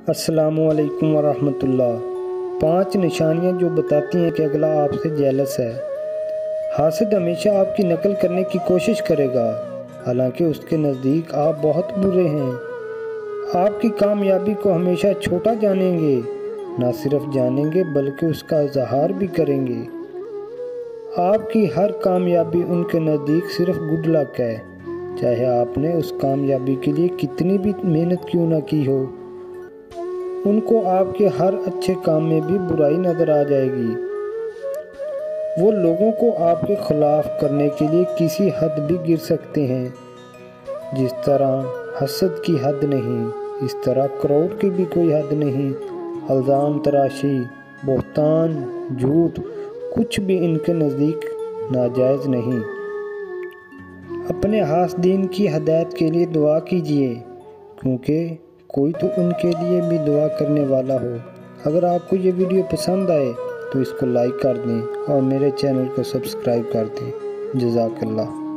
अस्सलामुअलैकुम वरहमतुल्लाह। 5 निशानियाँ जो बताती हैं कि अगला आपसे जेलस है। हासिद हमेशा आपकी नकल करने की कोशिश करेगा, हालांकि उसके नज़दीक आप बहुत बुरे हैं। आपकी कामयाबी को हमेशा छोटा जानेंगे, ना सिर्फ जानेंगे बल्कि उसका इजहार भी करेंगे। आपकी हर कामयाबी उनके नज़दीक सिर्फ गुड लक है, चाहे आपने उस कामयाबी के लिए कितनी भी मेहनत क्यों ना की हो। उनको आपके हर अच्छे काम में भी बुराई नज़र आ जाएगी। वो लोगों को आपके खिलाफ करने के लिए किसी हद भी गिर सकते हैं। जिस तरह हसद की हद नहीं, इस तरह क्रोध की भी कोई हद नहीं। इल्ज़ाम तराशी, बहतान, झूठ, कुछ भी इनके नज़दीक नाजायज़ नहीं। अपने हासदीन की हदायत के लिए दुआ कीजिए, क्योंकि कोई तो उनके लिए भी दुआ करने वाला हो। अगर आपको ये वीडियो पसंद आए तो इसको लाइक कर दें और मेरे चैनल को सब्सक्राइब कर दें। जज़ाकल्लाह।